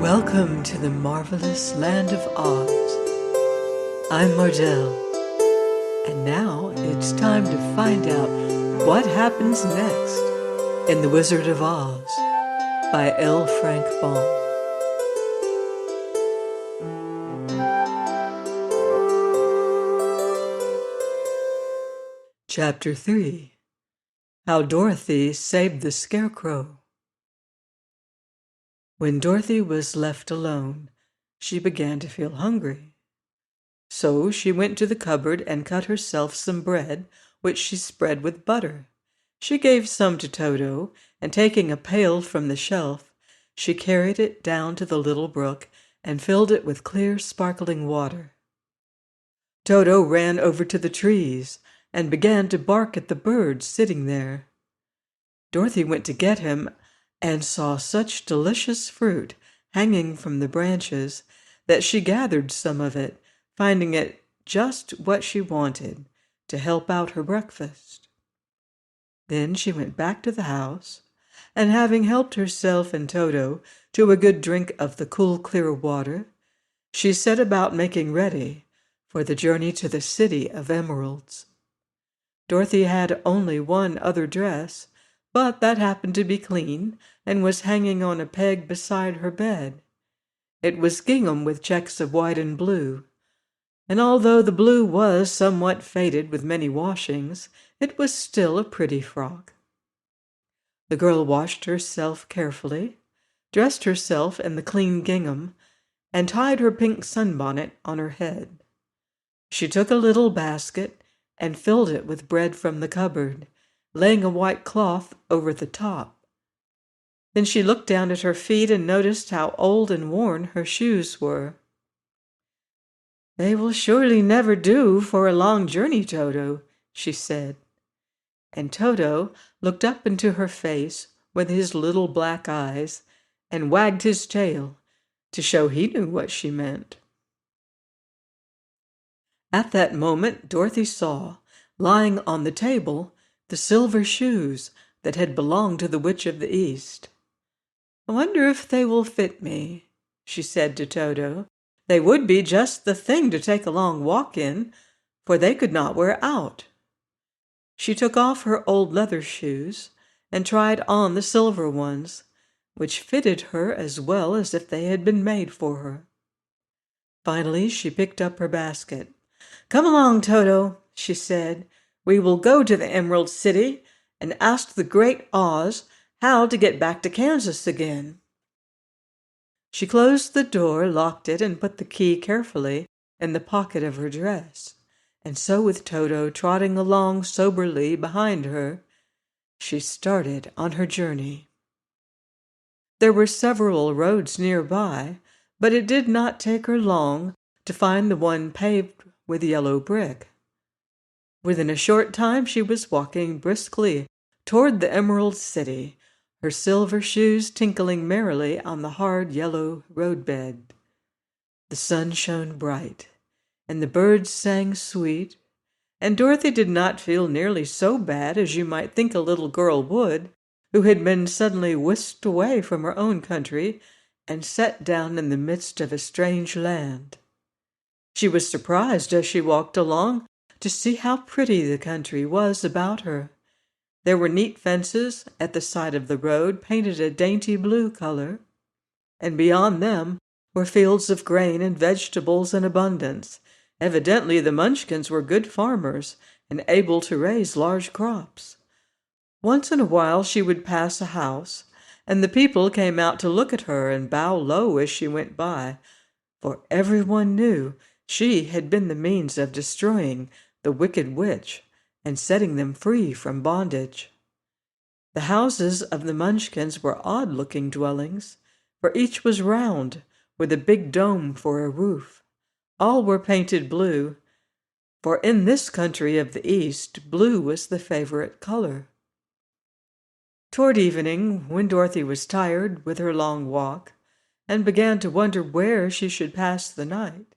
Welcome to the marvelous land of Oz. I'm Mardell, and now it's time to find out what happens next in The Wizard of Oz by L. Frank Baum. Chapter 3. How Dorothy Saved the Scarecrow. When Dorothy was left alone, she began to feel hungry. So she went to the cupboard and cut herself some bread, which she spread with butter. She gave some to Toto, and taking a pail from the shelf, she carried it down to the little brook and filled it with clear, sparkling water. Toto ran over to the trees and began to bark at the birds sitting there. Dorothy went to get him and saw such delicious fruit hanging from the branches that she gathered some of it, finding it just what she wanted to help out her breakfast. Then she went back to the house, and having helped herself and Toto to a good drink of the cool, clear water, she set about making ready for the journey to the City of Emeralds. Dorothy had only one other dress, but that happened to be clean and was hanging on a peg beside her bed. It was gingham with checks of white and blue, and although the blue was somewhat faded with many washings, it was still a pretty frock. The girl washed herself carefully, dressed herself in the clean gingham, and tied her pink sunbonnet on her head. She took a little basket and filled it with bread from the cupboard, laying a white cloth over the top. Then she looked down at her feet and noticed how old and worn her shoes were. "They will surely never do for a long journey, Toto," she said. And Toto looked up into her face with his little black eyes and wagged his tail to show he knew what she meant. At that moment, Dorothy saw, lying on the table, the silver shoes that had belonged to the Witch of the East. "I wonder if they will fit me," she said to Toto. "They would be just the thing to take a long walk in, for they could not wear out." She took off her old leather shoes and tried on the silver ones, which fitted her as well as if they had been made for her. Finally, she picked up her basket. "Come along, Toto," she said. "We will go to the Emerald City and ask the great Oz how to get back to Kansas again." She closed the door, locked it, and put the key carefully in the pocket of her dress. And so, with Toto trotting along soberly behind her, she started on her journey. There were several roads nearby, but it did not take her long to find the one paved with yellow brick. Within a short time she was walking briskly toward the Emerald City, her silver shoes tinkling merrily on the hard yellow roadbed. The sun shone bright, and the birds sang sweet, and Dorothy did not feel nearly so bad as you might think a little girl would, who had been suddenly whisked away from her own country and set down in the midst of a strange land. She was surprised as she walked along to see how pretty the country was about her. There were neat fences at the side of the road painted a dainty blue color, and beyond them were fields of grain and vegetables in abundance. Evidently the Munchkins were good farmers and able to raise large crops. Once in a while she would pass a house, and the people came out to look at her and bow low as she went by, for everyone knew she had been the means of destroying the wicked witch and setting them free from bondage. The houses of the Munchkins were odd-looking dwellings, for each was round, with a big dome for a roof. All were painted blue, for in this country of the East, blue was the favorite color. Toward evening, when Dorothy was tired with her long walk and began to wonder where she should pass the night,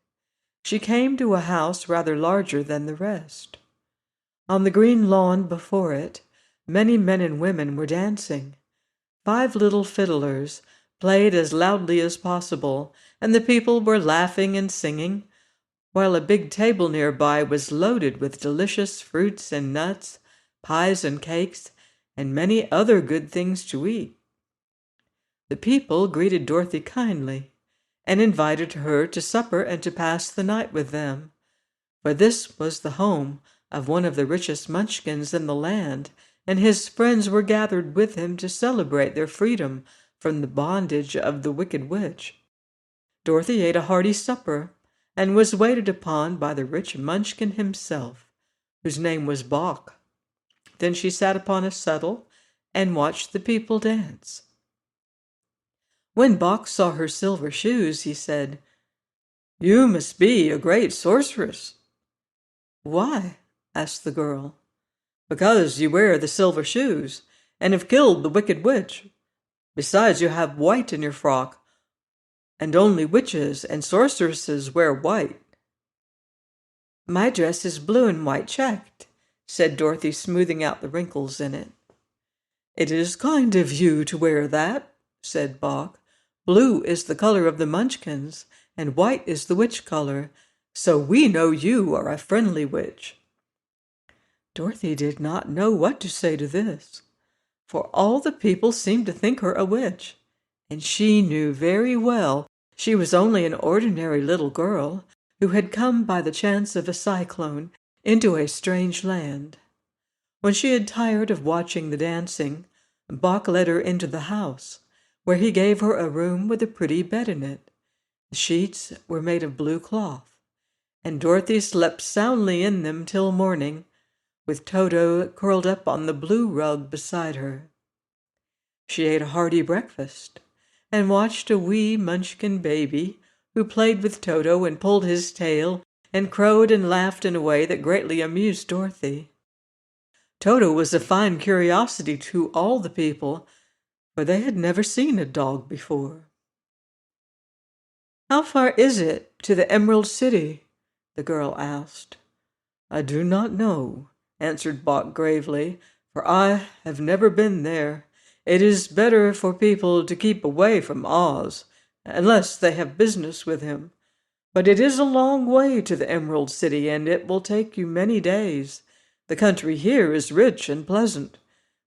she came to a house rather larger than the rest. On the green lawn before it, many men and women were dancing. 5 little fiddlers played as loudly as possible, and the people were laughing and singing, while a big table nearby was loaded with delicious fruits and nuts, pies and cakes, and many other good things to eat. The people greeted Dorothy kindly and invited her to supper and to pass the night with them, for this was the home of one of the richest munchkins in the land, and his friends were gathered with him to celebrate their freedom from the bondage of the wicked witch. Dorothy ate a hearty supper and was waited upon by the rich munchkin himself, whose name was Bok. Then she sat upon a settle and watched the people dance. When Bok saw her silver shoes, he said, "You must be a great sorceress." "Why?" asked the girl. "Because you wear the silver shoes and have killed the wicked witch. Besides, you have white in your frock, and only witches and sorceresses wear white." "My dress is blue and white checked," said Dorothy, smoothing out the wrinkles in it. "It is kind of you to wear that," said Bok. "Blue is the color of the Munchkins, and white is the witch color, so we know you are a friendly witch." Dorothy did not know what to say to this, for all the people seemed to think her a witch, and she knew very well she was only an ordinary little girl who had come by the chance of a cyclone into a strange land. When she had tired of watching the dancing, Bok led her into the house, where he gave her a room with a pretty bed in it. The sheets were made of blue cloth, and Dorothy slept soundly in them till morning, with Toto curled up on the blue rug beside her. She ate a hearty breakfast, and watched a wee Munchkin baby who played with Toto and pulled his tail and crowed and laughed in a way that greatly amused Dorothy. Toto was a fine curiosity to all the people, for they had never seen a dog before. "How far is it to the Emerald City?" the girl asked. "I do not know," answered Bok gravely, "for I have never been there. It is better for people to keep away from Oz, unless they have business with him. But it is a long way to the Emerald City, and it will take you many days. The country here is rich and pleasant,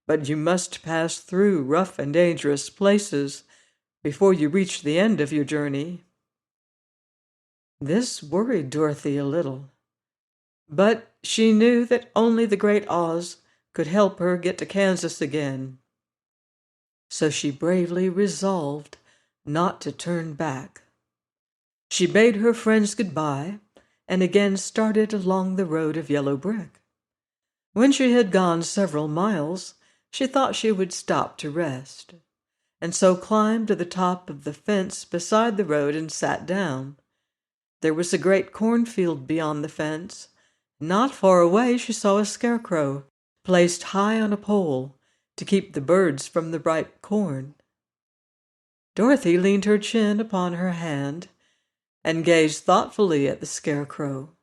but you must pass through rough and dangerous places before you reach the end of your journey." This worried Dorothy a little, but she knew that only the Great Oz could help her get to Kansas again. So she bravely resolved not to turn back. She bade her friends goodbye and again started along the road of yellow brick. When she had gone several miles, she thought she would stop to rest, and so climbed to the top of the fence beside the road and sat down. There was a great cornfield beyond the fence. Not far away she saw a scarecrow placed high on a pole to keep the birds from the ripe corn. Dorothy leaned her chin upon her hand and gazed thoughtfully at the scarecrow.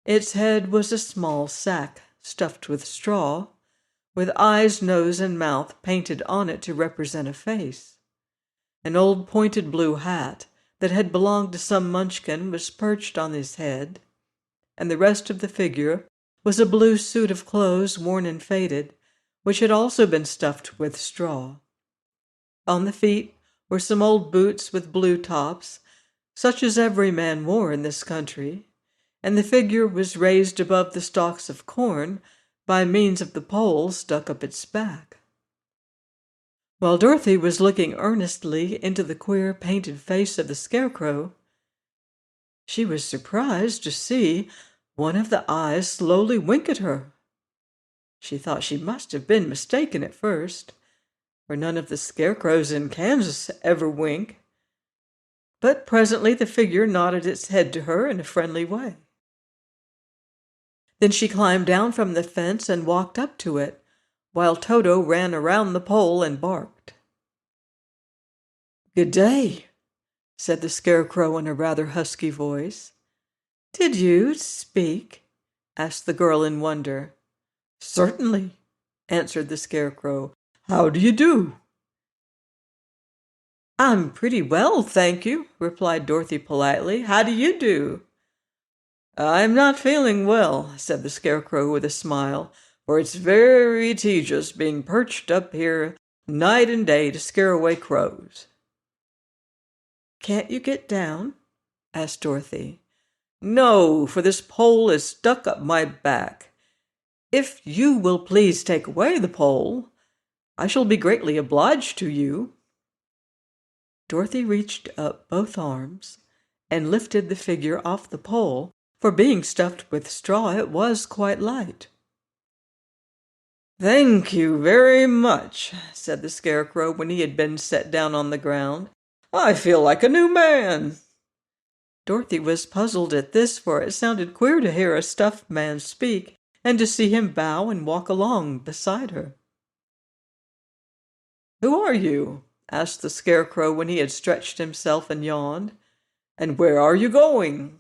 Its head was a small sack stuffed with straw, with eyes, nose, and mouth painted on it to represent a face. An old pointed blue hat that had belonged to some Munchkin was perched on his head, and the rest of the figure was a blue suit of clothes worn and faded, which had also been stuffed with straw. On the feet were some old boots with blue tops, such as every man wore in this country, and the figure was raised above the stalks of corn by means of the pole stuck up its back. While Dorothy was looking earnestly into the queer painted face of the scarecrow, she was surprised to see one of the eyes slowly wink at her. She thought she must have been mistaken at first, for none of the scarecrows in Kansas ever wink. But presently the figure nodded its head to her in a friendly way. Then she climbed down from the fence and walked up to it, while Toto ran around the pole and barked. "Good day," said the scarecrow in a rather husky voice. "Did you speak?" asked the girl in wonder. "Certainly," answered the scarecrow. "How do you do?" I'm pretty well, thank you, replied Dorothy politely. How do you do? I'm not feeling well, said the Scarecrow with a smile, for it's very tedious being perched up here night and day to scare away crows. Can't you get down? Asked Dorothy. No, for this pole is stuck up my back. If you will please take away the pole, I shall be greatly obliged to you. Dorothy reached up both arms and lifted the figure off the pole, for being stuffed with straw it was quite light. Thank you very much, said the Scarecrow when he had been set down on the ground. I feel like a new man. Dorothy was puzzled at this, for it sounded queer to hear a stuffed man speak and to see him bow and walk along beside her. Who are you? Asked the Scarecrow when he had stretched himself and yawned. And where are you going?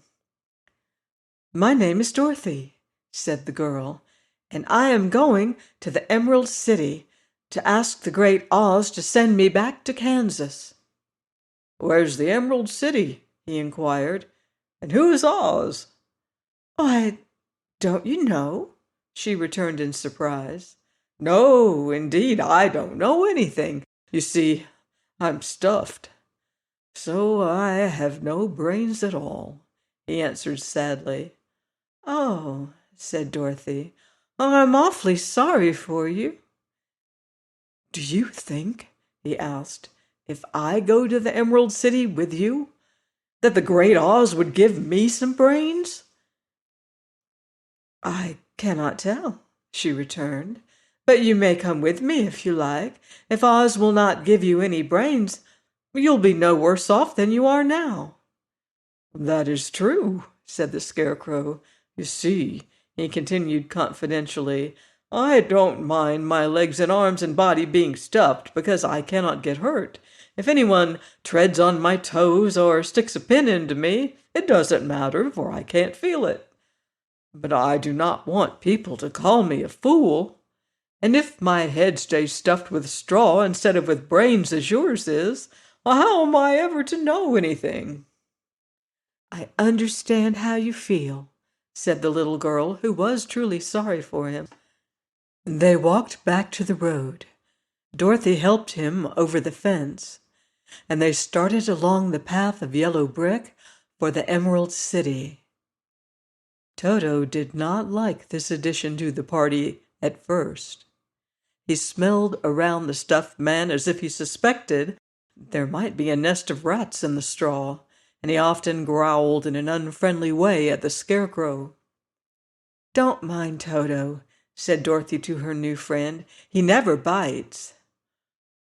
My name is Dorothy, said the girl, and I am going to the Emerald City to ask the great Oz to send me back to Kansas. Where's the Emerald City? He inquired. And who is Oz? Why, don't you know? She returned in surprise. No, indeed, I don't know anything. You see, I'm stuffed. So I have no brains at all, he answered sadly. Oh, said Dorothy, I'm awfully sorry for you. Do you think, he asked, if I go to the Emerald City with you, that the great Oz would give me some brains? I cannot tell, she returned, but you may come with me if you like. If Oz will not give you any brains, you'll be no worse off than you are now. That is true, said the Scarecrow. You see, he continued confidentially, I don't mind my legs and arms and body being stuffed because I cannot get hurt. If anyone treads on my toes or sticks a pin into me, it doesn't matter, for I can't feel it. But I do not want people to call me a fool. And if my head stays stuffed with straw instead of with brains as yours is, well, how am I ever to know anything? I understand how you feel, said the little girl, who was truly sorry for him. They walked back to the road. Dorothy helped him over the fence, and they started along the path of yellow brick for the Emerald City. Toto did not like this addition to the party at first. He smelled around the stuffed man as if he suspected there might be a nest of rats in the straw, and he often growled in an unfriendly way at the Scarecrow. Don't mind Toto, said Dorothy to her new friend. He never bites.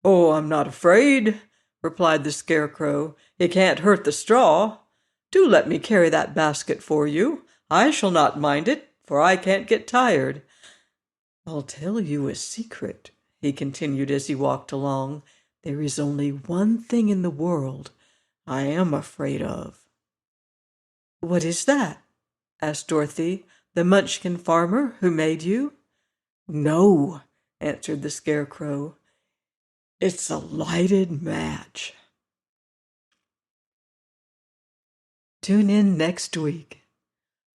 Oh, I'm not afraid, replied the Scarecrow. He can't hurt the straw. Do let me carry that basket for you. I shall not mind it, for I can't get tired. I'll tell you a secret, he continued as he walked along. There is only one thing in the world I am afraid of. What is that? Asked Dorothy. The Munchkin farmer who made you? No, answered the Scarecrow. It's a lighted match. Tune in next week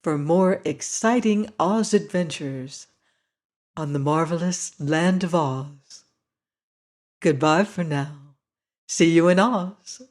for more exciting Oz adventures on the marvelous land of Oz. Goodbye for now. See you in Oz.